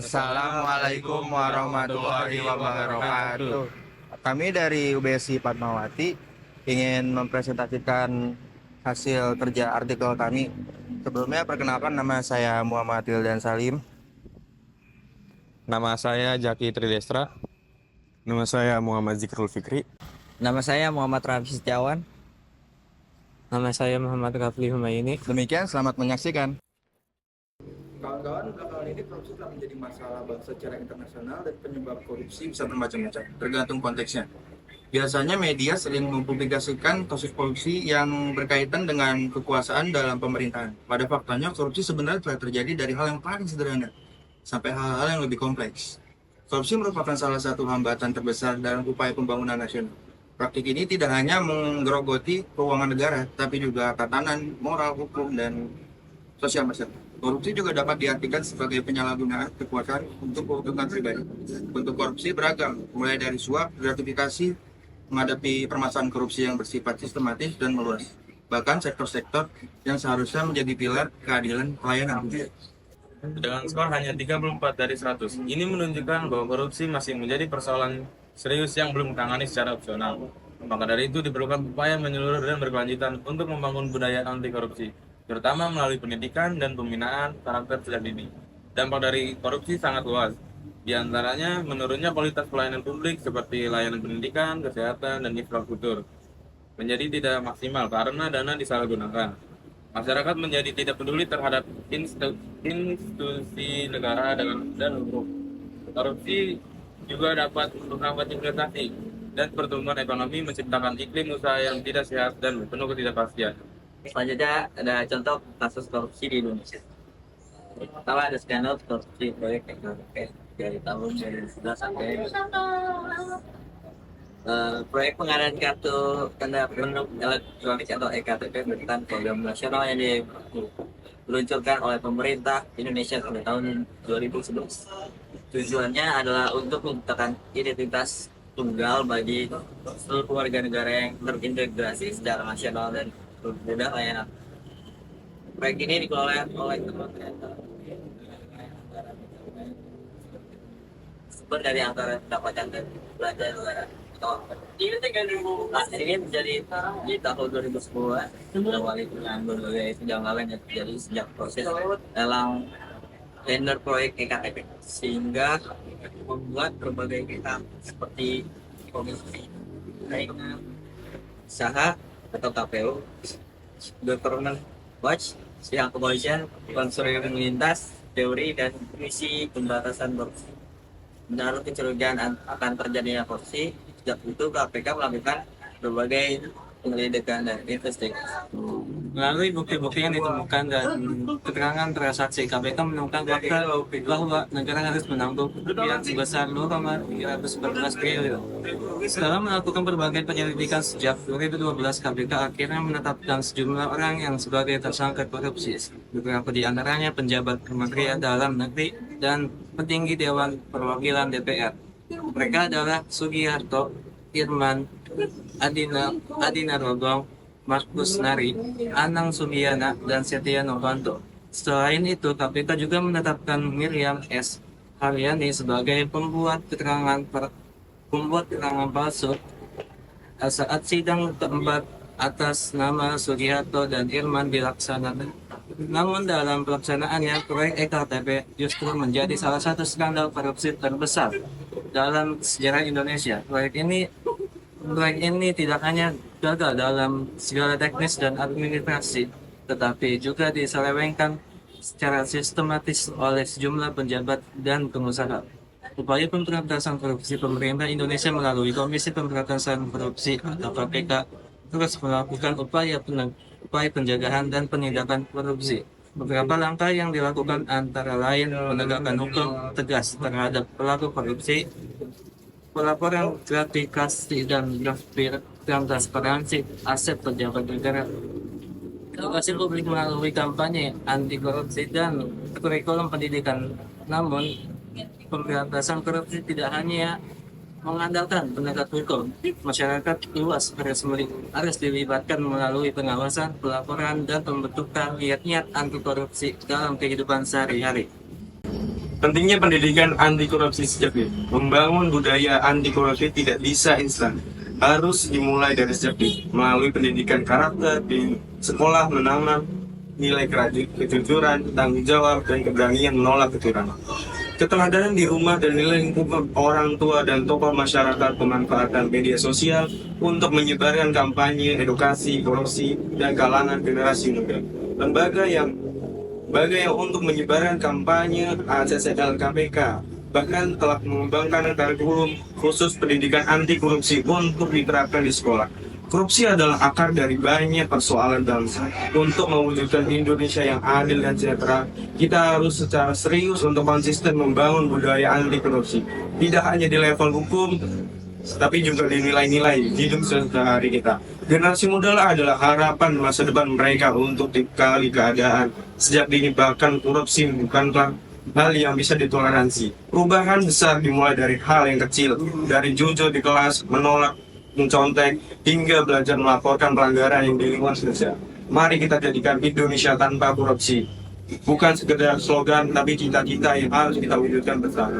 Assalamualaikum warahmatullahi wabarakatuh. Kami dari UBSI Fatmawati ingin mempresentasikan hasil kerja artikel kami. Sebelumnya perkenalkan, nama saya Muhammad Wildan Salim. Nama saya Jaki Tridestra. Nama saya Muhammad Zikrul Fikri. Nama saya Muhammad Rafi Setiawan. Nama saya Muhammad Rafli Humayini. Demikian, selamat menyaksikan. Kawan-kawan, belakangan ini korupsi telah menjadi masalah bangsa secara internasional dan penyebab korupsi bisa bermacam-macam, tergantung konteksnya. Biasanya media sering mempublikasikan kasus korupsi yang berkaitan dengan kekuasaan dalam pemerintahan. Pada faktanya, korupsi sebenarnya telah terjadi dari hal yang paling sederhana sampai hal-hal yang lebih kompleks. Korupsi merupakan salah satu hambatan terbesar dalam upaya pembangunan nasional. Praktik ini tidak hanya menggerogoti keuangan negara, tapi juga tatanan moral, hukum, dan sosial masyarakat. Korupsi juga dapat diartikan sebagai penyalahgunaan kekuasaan untuk keuntungan pribadi. Bentuk korupsi beragam, mulai dari suap, gratifikasi, menghadapi permasalahan korupsi yang bersifat sistematis dan meluas. Bahkan sektor-sektor yang seharusnya menjadi pilar keadilan pelayanan. Dengan skor hanya 34 dari 100, ini menunjukkan bahwa korupsi masih menjadi persoalan serius yang belum ditangani secara opsional. Maka dari itu diperlukan upaya menyeluruh dan berkelanjutan untuk membangun budaya anti korupsi, terutama melalui pendidikan dan pembinaan karakter sejak dini. Dampak dari korupsi sangat luas, di antaranya menurunnya kualitas pelayanan publik seperti layanan pendidikan, kesehatan, dan infrastruktur menjadi tidak maksimal karena dana disalahgunakan. Masyarakat menjadi tidak peduli terhadap institusi negara dan hukum. Korupsi juga dapat menghambat investasi dan pertumbuhan ekonomi, menciptakan iklim usaha yang tidak sehat dan penuh ketidakpastian. Selanjutnya ada contoh kasus korupsi di Indonesia. Pertama ada skandal korupsi proyek EKTP dari tahun 2011 sampai proyek pengadaan kartu tanda penduduk elektronik atau EKTP merupakan program nasional yang diluncurkan oleh pemerintah Indonesia pada tahun 2011. Tujuannya adalah untuk menciptakan identitas tunggal bagi seluruh warga negara yang terintegrasi secara nasional dan berbeda layanan. Proyek ini dikelola oleh Kementerian sumber dari anggaran pendapatan dan belanja negara. Ini menjadi di tahun 2010 diawali dengan berbagai kejanggalan yang terjadi sejak proses lelang tender proyek EKTP, sehingga membuat berbagai pihak seperti Komisi Persaingan Usaha atau KPU, Government Watch, pihak kepolisian, konsorsium lintas, teori, dan Komisi Pemberantasan Korupsi menaruh kecurigaan akan terjadinya korupsi. Sejak itu KPK melakukan berbagai penyelidikan dan investigasi. Melalui bukti-bukti yang ditemukan dan keterangan transaksi, KPK menemukan fakta bahwa negara harus menanggung kerugian sebesar 2,311 triliun. Setelah melakukan berbagai penyelidikan sejak 2012, KPK akhirnya menetapkan sejumlah orang yang sebagai tersangka korupsi. Beberapa di antaranya penjabat Kementerian Dalam Negeri dan petinggi Dewan Perwakilan DPR. Mereka adalah Sugiharto, Irman, Adina Rogong, Markus Nari, Anang Sugiana, dan Setia Novanto. Selain itu, KPK juga menetapkan Miriam S. Haryani sebagai pembuat keterangan palsu saat sidang keempat atas nama Sugiharto dan Irman dilaksanakan. Namun dalam pelaksanaannya, proyek EKTP justru menjadi salah satu skandal korupsi terbesar dalam sejarah Indonesia. Proyek ini tidak hanya gagal dalam segala teknis dan administrasi, tetapi juga diselewengkan secara sistematis oleh sejumlah pejabat dan pengusaha. Upaya pemberantasan korupsi pemerintah Indonesia melalui Komisi Pemberantasan Korupsi atau KPK terus melakukan upaya pencegahan dan penindakan korupsi. Beberapa langkah yang dilakukan antara lain penegakan hukum tegas terhadap pelaku korupsi, pelaporan gratifikasi dan transparansi aset pejabat negara, edukasi publik melalui kampanye anti korupsi dan kurikulum pendidikan. Namun, pemberantasan korupsi tidak hanya mengandalkan penegak hukum. Masyarakat luas harus dilibatkan melalui pengawasan, pelaporan, dan pembentukan niat-niat anti korupsi dalam kehidupan sehari-hari. Pentingnya pendidikan anti korupsi sejak dini. Membangun budaya anti korupsi tidak bisa instan. Harus dimulai dari sejak dini. Melalui pendidikan karakter di sekolah, menanam nilai kejujuran, tanggung jawab, dan keberanian menolak kecurangan. Keteladanan di rumah dan nilai lingkungan orang tua dan tokoh masyarakat pemanfaatan media sosial untuk menyebarkan kampanye, edukasi, korupsi, dan kalangan generasi muda. Lembaga yang untuk menyebarkan kampanye ACCL KPK bahkan telah mengembangkan kurikulum khusus pendidikan anti korupsi untuk diterapkan di sekolah. Korupsi adalah akar dari banyak persoalan bangsa. Untuk mewujudkan Indonesia yang adil dan sejahtera, kita harus secara serius untuk konsisten membangun budaya anti korupsi. Tidak hanya di level hukum, tapi juga di nilai-nilai hidup sehari-hari kita. Generasi muda adalah harapan masa depan mereka untuk dikali keadaan. Sejak dini bahkan korupsi bukanlah hal yang bisa ditoleransi. Perubahan besar dimulai dari hal yang kecil, dari jujur di kelas, menolak mencontek, hingga belajar melaporkan pelanggaran yang di lingkungan sosial. Mari kita jadikan Indonesia tanpa korupsi. Bukan sekedar slogan, tapi cita-cita yang harus kita wujudkan bersama.